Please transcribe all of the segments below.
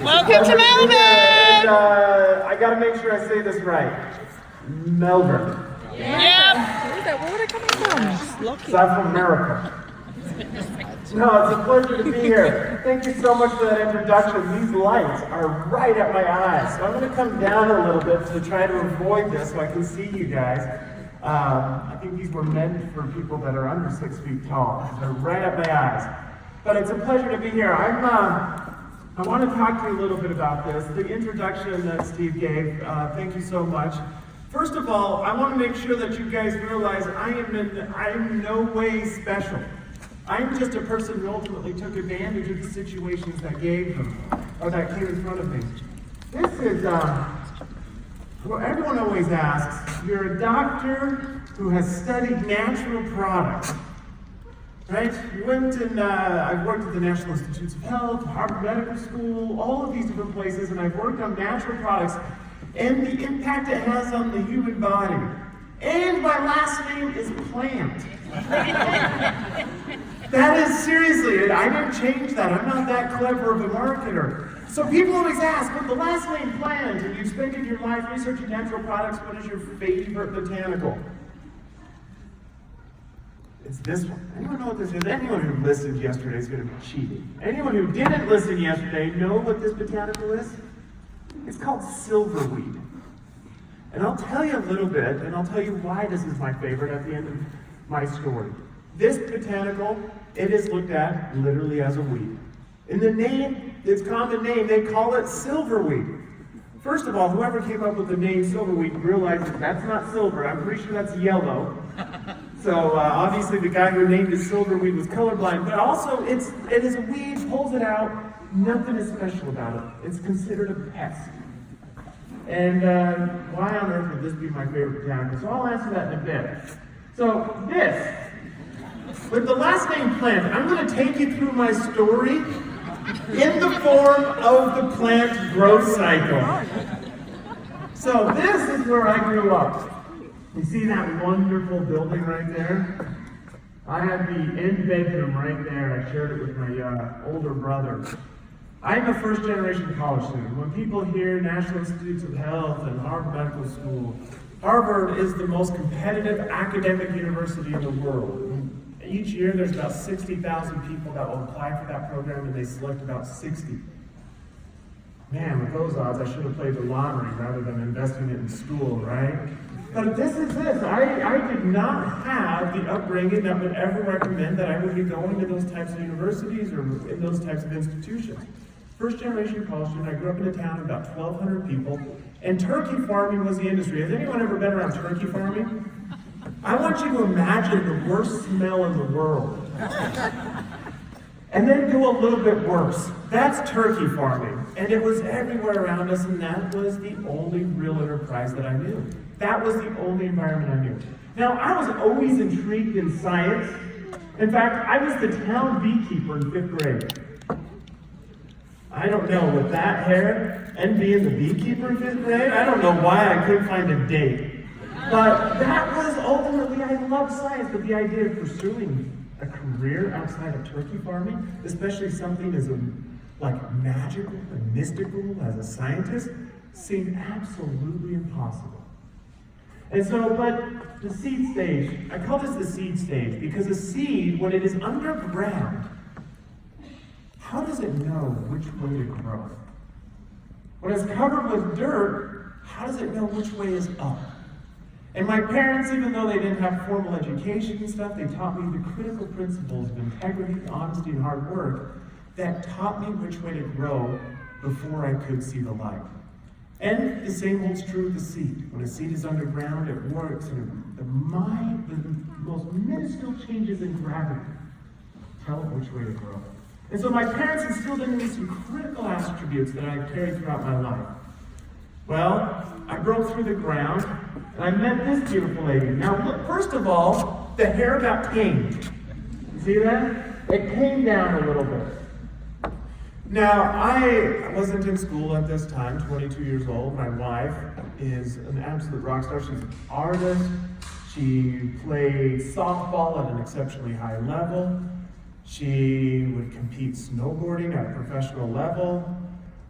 Welcome to Melbourne! I gotta make sure I say this right. Melbourne. Yep. Where's that water coming from? Is that from America? No, it's a pleasure to be here. Thank you so much for that introduction. These lights are right at my eyes. So I'm going to come down a little bit to try to avoid this so I can see you guys. I think these were meant for people that are under 6 feet tall. They're right at my eyes. But it's a pleasure to be here. I want to talk to you a little bit about this. The introduction that Steve gave, thank you so much. First of all, I want to make sure that you guys realize I am in no way special. I'm just a person who ultimately took advantage of the situations that gave them, or that came in front of me. This is, well, everyone always asks, you're a doctor who has studied natural products, right? You went and, I've worked at the National Institutes of Health, Harvard Medical School, all of these different places, and I've worked on natural products and the impact it has on the human body. And my last name is Plant. That is seriously, I didn't change that. I'm not that clever of a marketer. So people always ask, with the last name Plant, and you've spent your life researching natural products, what is your favorite botanical? It's this one. Anyone know what this is? Anyone who listened yesterday is going to be cheating. Anyone who didn't listen yesterday know what this botanical is? It's called silverweed. And I'll tell you a little bit, and I'll tell you why this is my favorite at the end of my story. This botanical, it is looked at literally as a weed. In the name, its common name, they call it silverweed. First of all, whoever came up with the name silverweed realized that that's not silver. I'm pretty sure that's yellow. So obviously the guy who named it silverweed was colorblind, but also it is a weed, pulls it out, nothing is special about it. It's considered a pest. And why on earth would this be my favorite botanical? So I'll answer that in a bit. So this, with the last name Plant, I'm going to take you through my story in the form of the plant growth cycle. So this is where I grew up. You see that wonderful building right there? I had the end bedroom right there. I shared it with my older brother. I'm a first-generation college student. When people hear National Institutes of Health and Harvard Medical School, Harvard is the most competitive academic university in the world. Each year there's about 60,000 people that will apply for that program, and they select about 60. Man, with those odds, I should have played the lottery rather than investing it in school, right? But this is this. I did not have the upbringing that would ever recommend that I would be going to those types of universities or in those types of institutions. First generation college student, I grew up in a town of about 1,200 people, and turkey farming was the industry. Has anyone ever been around turkey farming? I want you to imagine the worst smell in the world. And then go a little bit worse. That's turkey farming. And it was everywhere around us, and that was the only real enterprise that I knew. That was the only environment I knew. Now, I was always intrigued in science. In fact, I was the town beekeeper in 5th grade. I don't know, with that hair and being the beekeeper in 5th grade, I don't know why I couldn't find a date. But that was ultimately, I loved science, but the idea of pursuing a career outside of turkey farming, especially something as magical and mystical as a scientist, seemed absolutely impossible. And so, but the seed stage, I call this the seed stage because a seed, when it is underground, how does it know which way to grow? When it's covered with dirt, how does it know which way is up? And my parents, even though they didn't have formal education and stuff, they taught me the critical principles of integrity, honesty, and hard work that taught me which way to grow before I could see the light. And the same holds true with the seed. When a seed is underground, it works, and the most minuscule changes in gravity tell it which way to grow. And so my parents instilled in me some critical attributes that I carried throughout my life. Well, I broke through the ground, and I met this beautiful lady. Now, look, first of all, the hair got tamed. You see that? It came down a little bit. Now, I wasn't in school at this time, 22 years old. My wife is an absolute rock star. She's an artist. She played softball at an exceptionally high level. She would compete snowboarding at a professional level.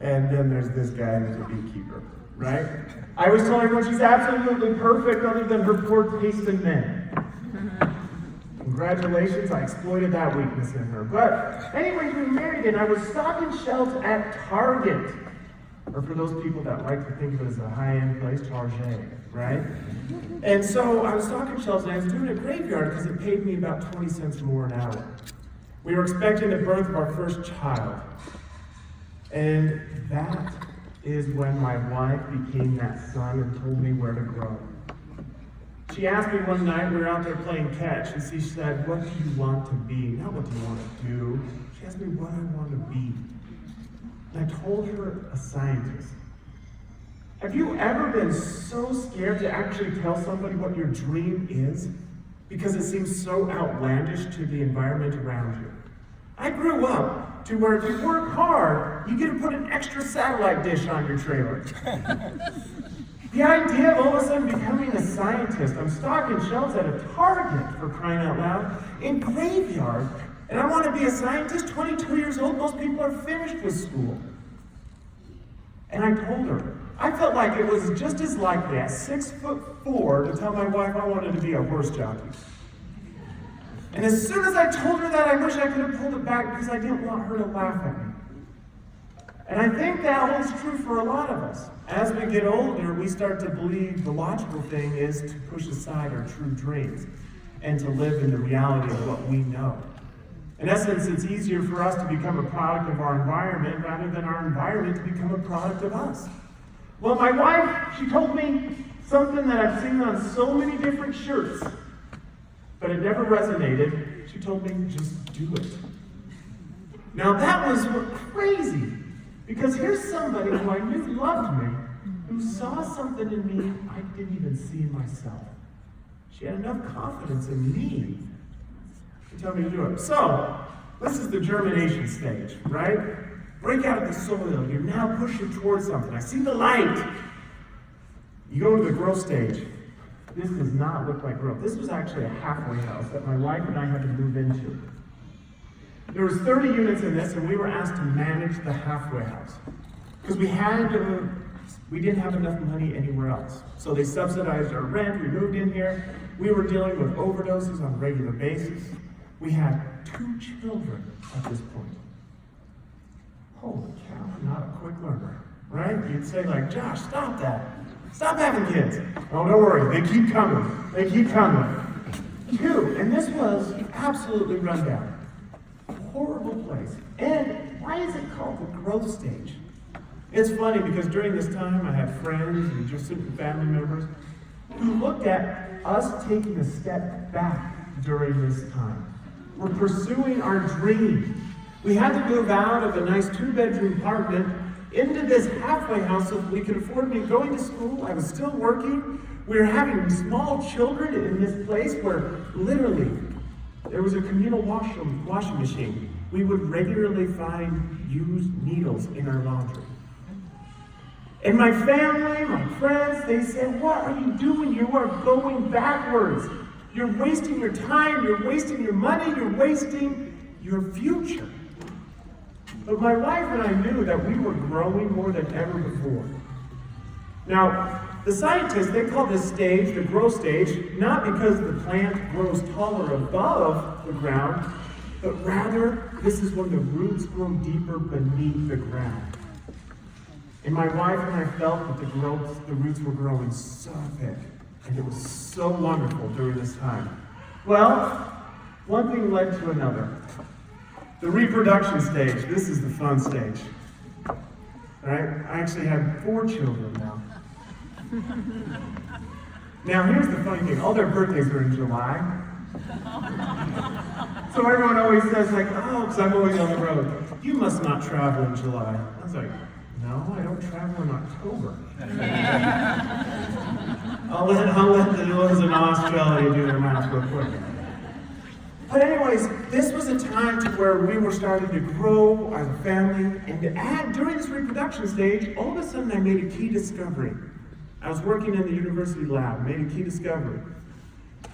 And then there's this guy who's a beekeeper, right? I always tell everyone she's absolutely perfect other than her poor taste in men. Congratulations, I exploited that weakness in her. But anyways, we married and I was stocking shelves at Target. Or for those people that like to think of it as a high-end place, Target, right? And so I was stocking shelves and I was doing a graveyard because it paid me about 20 cents more an hour. We were expecting the birth of our first child. And that is when my wife became that son and told me where to grow. She asked me one night, we were out there playing catch, and she said, "What do you want to be?" Not what do you want to do. She asked me what I want to be. And I told her a scientist. Have you ever been so scared to actually tell somebody what your dream is? Because it seems so outlandish to the environment around you. I grew up to where if you work hard, you get to put an extra satellite dish on your trailer. The idea of all of a sudden becoming a scientist, I'm stocking shelves at a Target, for crying out loud, in graveyard, and I want to be a scientist, 22 years old, most people are finished with school. And I told her, I felt like it was just as likely at 6'4" to tell my wife I wanted to be a horse jockey. And as soon as I told her that, I wish I could have pulled it back because I didn't want her to laugh at me. And I think that holds true for a lot of us. As we get older, we start to believe the logical thing is to push aside our true dreams and to live in the reality of what we know. In essence, it's easier for us to become a product of our environment rather than our environment to become a product of us. Well, my wife, she told me something that I've seen on so many different shirts, but it never resonated. She told me, just do it. Now that was crazy. Because here's somebody who I knew loved me, who saw something in me I didn't even see in myself. She had enough confidence in me to tell me to do it. So, this is the germination stage, right? Break out of the soil. You're now pushing towards something. I see the light. You go to the growth stage. This does not look like growth. This was actually a halfway house that my wife and I had to move into. There was 30 units in this, and we were asked to manage the halfway house. Because we didn't have enough money anywhere else. So they subsidized our rent, we moved in here. We were dealing with overdoses on a regular basis. We had 2 children at this point. Holy cow, I'm not a quick learner, right? You'd say like, Josh, stop that. Stop having kids. Oh, don't worry, they keep coming. They keep coming. 2, and this was absolutely run down. Horrible place. And why is it called the growth stage? It's funny because during this time I had friends and just certain family members who looked at us taking a step back during this time. We're pursuing our dream. We had to move out of a nice 2-bedroom apartment into this halfway house so that we could afford me going to school. I was still working. We were having small children in this place where literally there was a communal washing machine. We would regularly find used needles in our laundry. And my family, my friends, they said, what are you doing? You are going backwards. You're wasting your time, you're wasting your money, you're wasting your future. But my wife and I knew that we were growing more than ever before. Now, the scientists, they call this stage the growth stage, not because the plant grows taller above the ground, but rather this is when the roots grow deeper beneath the ground. And my wife and I felt that the roots were growing so thick, and it was so wonderful during this time. Well, one thing led to another. The reproduction stage, this is the fun stage. All right? I actually have 4 children now. Now, here's the funny thing. All their birthdays are in July. So everyone always says, like, oh, because I'm always on the road. You must not travel in July. I was like, no, I don't travel in October. I'll let the ones in Australia do their math real quick. But anyways, this was a time to where we were starting to grow as a family, and during this reproduction stage, all of a sudden I made a key discovery. I was working in the university lab, made a key discovery.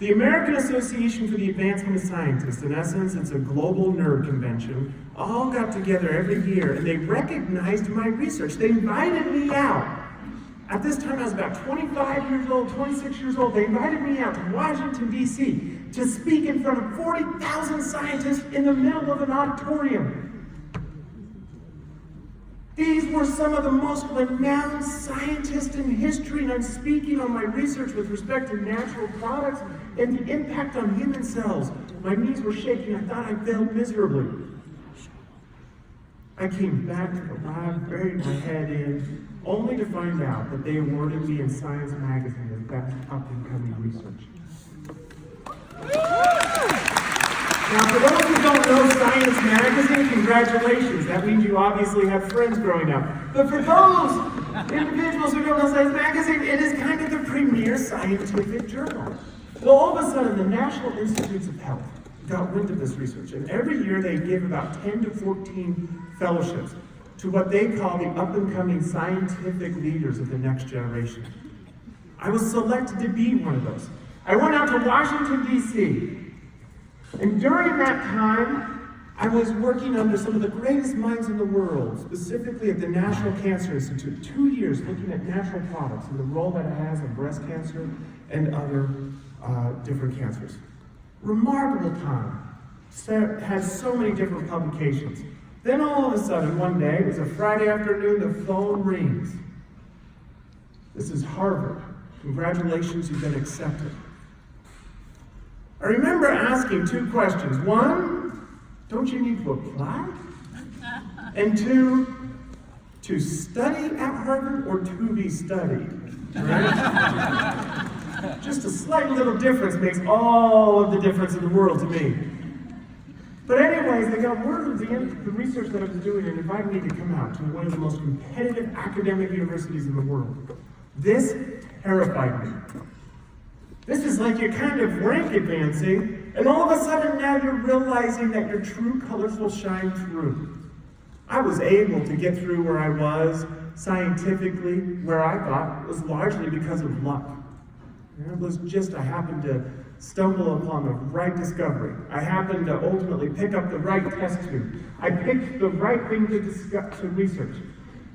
The American Association for the Advancement of Scientists, in essence, it's a global nerd convention, all got together every year and they recognized my research. They invited me out. At this time, I was about 25 years old, 26 years old. They invited me out to Washington, D.C. to speak in front of 40,000 scientists in the middle of an auditorium. These were some of the most renowned scientists in history, and I'm speaking on my research with respect to natural products and the impact on human cells. My knees were shaking. I thought I failed miserably. I came back to the lab, buried my head in, only to find out that they awarded me in Science magazine as best up-and-coming research. Now, for those who don't know Science magazine, congratulations. That means you obviously have friends growing up. But for those individuals who don't know Science magazine, it is kind of the premier scientific journal. Well, all of a sudden, the National Institutes of Health got wind of this research, and every year they give about 10 to 14 fellowships to what they call the up-and-coming scientific leaders of the next generation. I was selected to be one of those. I went out to Washington, D.C., and during that time, I was working under some of the greatest minds in the world, specifically at the National Cancer Institute, 2 years looking at natural products and the role that it has in breast cancer and other different cancers. Remarkable time. Had so many different publications. Then all of a sudden, one day, it was a Friday afternoon, the phone rings. This is Harvard. Congratulations, you've been accepted. I remember asking 2 questions. 1, don't you need to apply? And 2, to study at Harvard or to be studied? Right? Just a slight little difference makes all of the difference in the world to me. But anyways, they got word of the research that I was doing and invited me to come out to one of the most competitive academic universities in the world. This terrified me. This is like you're kind of rank advancing, and all of a sudden now you're realizing that your true colors will shine through. I was able to get through where I was scientifically, where I thought was largely because of luck. It was just I happened to stumble upon the right discovery. I happened to ultimately pick up the right test tube. I picked the right thing to research.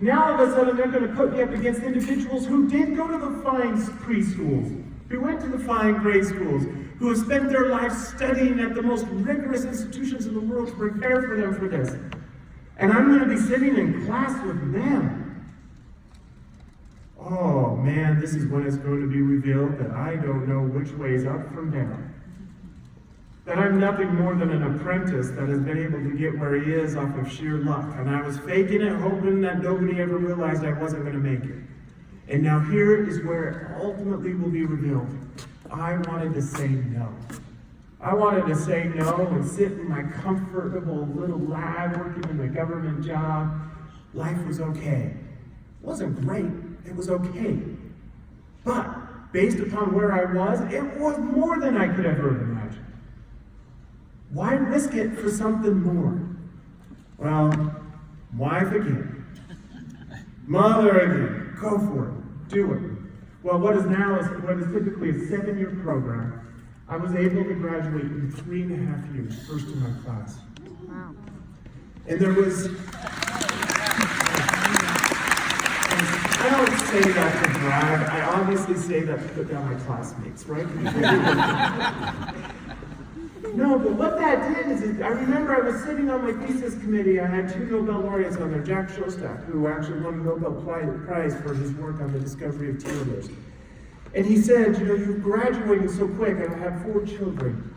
Now all of a sudden they're going to put me up against individuals who did go to the fine preschools, who went to the fine grade schools, who have spent their lives studying at the most rigorous institutions in the world to prepare for them for this. And I'm going to be sitting in class with them. Oh man, this is when it's going to be revealed that I don't know which way is up from down. That I'm nothing more than an apprentice that has been able to get where he is off of sheer luck. And I was faking it, hoping that nobody ever realized I wasn't going to make it. And now here is where it ultimately will be revealed. I wanted to say no. I wanted to say no and sit in my comfortable little lab working in a government job. Life was okay. It wasn't great. It was okay. But based upon where I was, it was more than I could ever imagine. Why risk it for something more? Well, wife again. Mother again. Go for it. Do it. Well, what is typically a 7-year program, I was able to graduate in 3.5 years, first in my class. Wow. And there was, I don't say that to brag, I obviously say that to put down my classmates, right? No, but what that did is, I remember I was sitting on my thesis committee. I had 2 Nobel laureates on there, Jack Shostak, who actually won a Nobel Prize for his work on the discovery of telomeres. And he said, you're graduating so quick, and I have 4 children,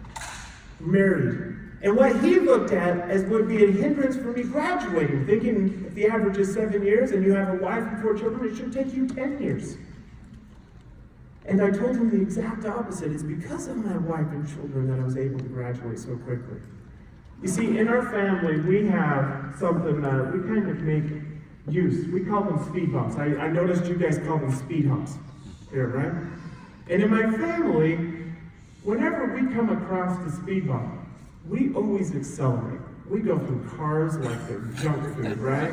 married. And what he looked at as would be a hindrance for me graduating, thinking if the average is 7 years and you have a wife and 4 children, it should take you 10 years. And I told him the exact opposite. It's because of my wife and children that I was able to graduate so quickly. You see, in our family, we have something that we kind of make use. We call them speed bumps. I noticed you guys call them speed humps here, right? And in my family, whenever we come across the speed bump, we always accelerate. We go through cars like they're junk food, right?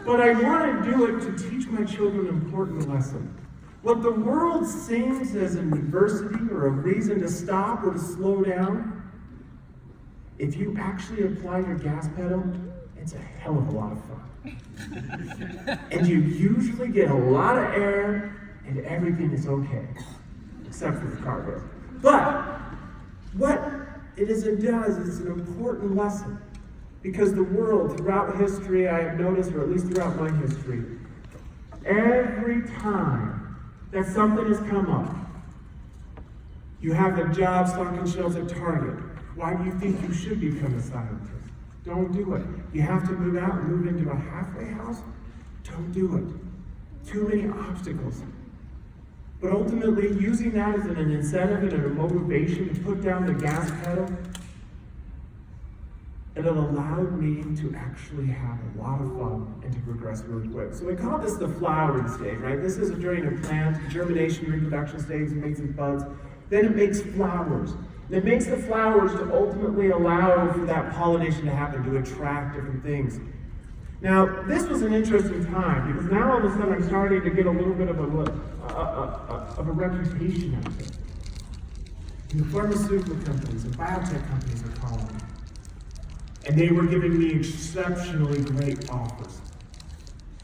But I want to do it to teach my children an important lesson. What the world sings as an adversity or a reason to stop or to slow down, if you actually apply your gas pedal, it's a hell of a lot of fun. And you usually get a lot of air and everything is okay, except for the cargo. But what it does is an important lesson. Because the world, throughout history, I have noticed, or at least throughout my history, every time that something has come up, you have a job stocking shelves at Target. Why do you think you should become a scientist? Don't do it. You have to move out and move into a halfway house? Don't do it. Too many obstacles. But ultimately, using that as an incentive and a motivation to put down the gas pedal, it allowed me to actually have a lot of fun and to progress really quick. So we call this the flowering stage, right? This is during a plant, germination, reproduction stage, it makes its buds. Then it makes flowers. And it makes the flowers to ultimately allow for that pollination to happen, to attract different things. Now, this was an interesting time, because now all of a sudden I'm starting to get a little bit of a reputation out there. And the pharmaceutical companies and biotech companies are calling me. And they were giving me exceptionally great offers.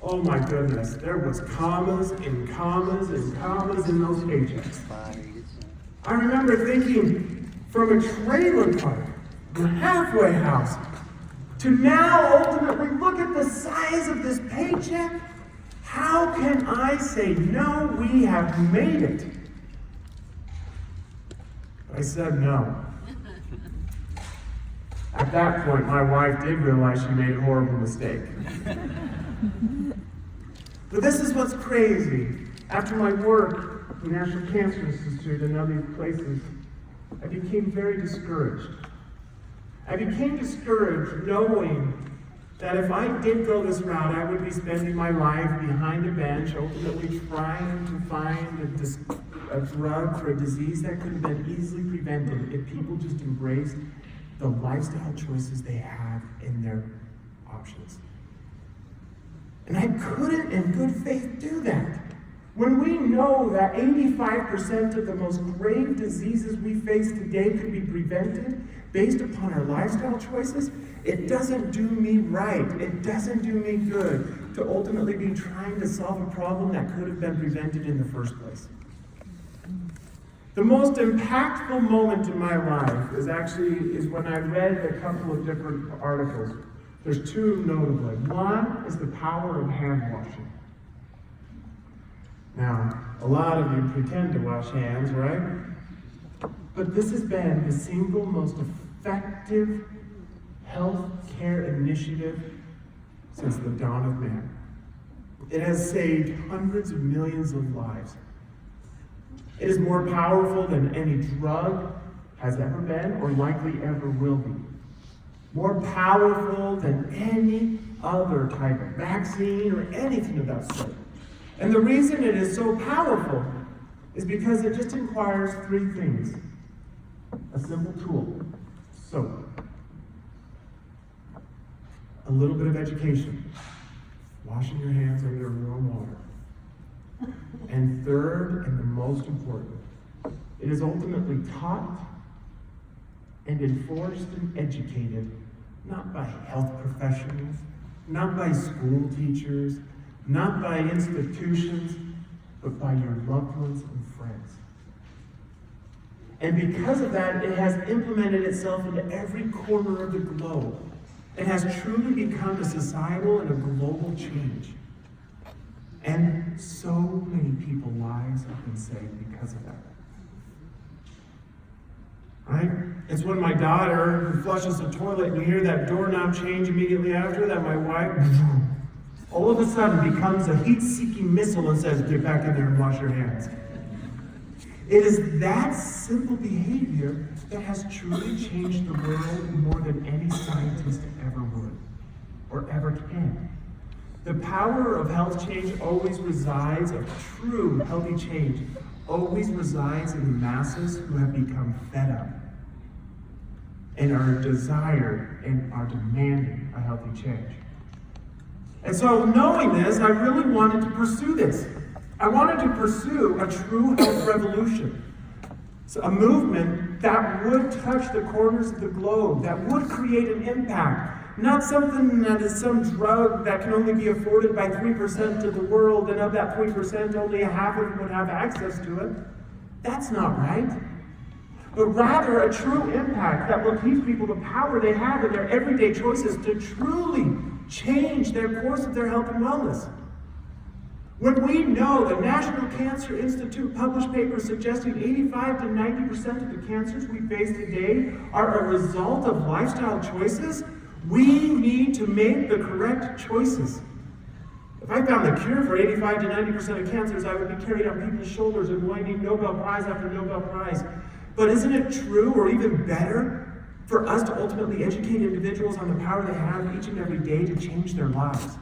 Oh my goodness, there was commas and commas and commas in those paychecks. I remember thinking, from a trailer park, a halfway house, to now ultimately look at the size of this paycheck, how can I say, no, we have made it? I said no. At that point, my wife did realize she made a horrible mistake. But this is what's crazy. After my work at the National Cancer Institute and other places, I became very discouraged. I became discouraged knowing that if I did go this route, I would be spending my life behind a bench, ultimately trying to find a drug for a disease that could have been easily prevented if people just embraced the lifestyle choices they have in their options. And I couldn't, in good faith, do that. When we know that 85% of the most grave diseases we face today could be prevented based upon our lifestyle choices, it doesn't do me right. It doesn't do me good to ultimately be trying to solve a problem that could have been prevented in the first place. The most impactful moment in my life is when I read a couple of different articles. There's two notably. One is the power of hand washing. Now, a lot of you pretend to wash hands, right? But this has been the single most effective health care initiative since the dawn of man. It has saved hundreds of millions of lives. It is more powerful than any drug has ever been or likely ever will be. More powerful than any other type of vaccine or anything of that sort. And the reason it is so powerful is because it just requires three things. A simple tool, soap. A little bit of education, washing your hands under warm water. And third, and the most important, it is ultimately taught and enforced and educated, not by health professionals, not by school teachers, not by institutions, but by your loved ones and friends. And because of that, it has implemented itself into every corner of the globe. It has truly become a societal and a global change. And so many people's lives have been saved because of that. Right? It's when my daughter flushes the toilet and you hear that doorknob change immediately after that my wife all of a sudden becomes a heat-seeking missile and says, get back in there and wash your hands. It is that simple behavior that has truly changed the world more than any scientist ever would or ever can. The power of health change always resides, of true healthy change, always resides in the masses who have become fed up and are desired and are demanding a healthy change. And so knowing this, I really wanted to pursue this. I wanted to pursue a true health revolution. So a movement that would touch the corners of the globe, that would create an impact. Not something that is some drug that can only be afforded by 3% of the world, and of that 3%, only half of them would have access to it. That's not right. But rather a true impact that will teach people the power they have in their everyday choices to truly change their course of their health and wellness. When we know the National Cancer Institute published papers suggesting 85 to 90% of the cancers we face today are a result of lifestyle choices, we need to make the correct choices. If I found the cure for 85 to 90% of cancers, I would be carried on people's shoulders and winning Nobel Prize after Nobel Prize. But isn't it true, or even better, for us to ultimately educate individuals on the power they have each and every day to change their lives?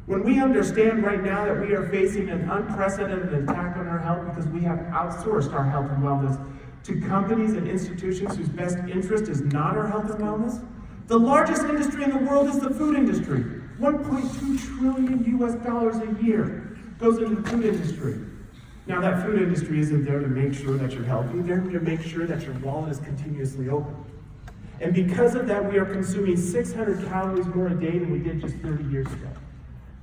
When we understand right now that we are facing an unprecedented attack on our health because we have outsourced our health and wellness to companies and institutions whose best interest is not our health and wellness, the largest industry in the world is the food industry. $1.2 trillion a year goes into the food industry. Now that food industry isn't there to make sure that you're healthy, they're to make sure that your wallet is continuously open. And because of that, we are consuming 600 calories more a day than we did just 30 years ago.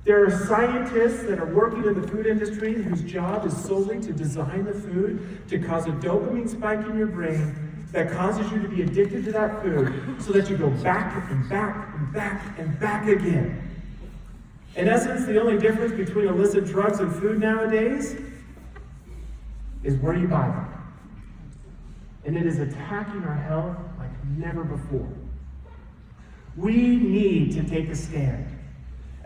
There are scientists that are working in the food industry whose job is solely to design the food to cause a dopamine spike in your brain that causes you to be addicted to that food so that you go back and back and back and back again. In essence, the only difference between illicit drugs and food nowadays is where you buy them. And it is attacking our health like never before. We need to take a stand.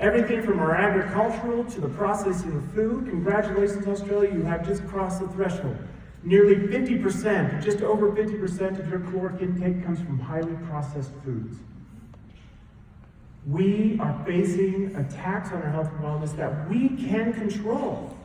Everything from our agricultural to the processing of food. Congratulations, Australia, you have just crossed the threshold. Nearly 50%, just over 50% of your caloric intake comes from highly processed foods. We are facing attacks on our health and wellness that we can control.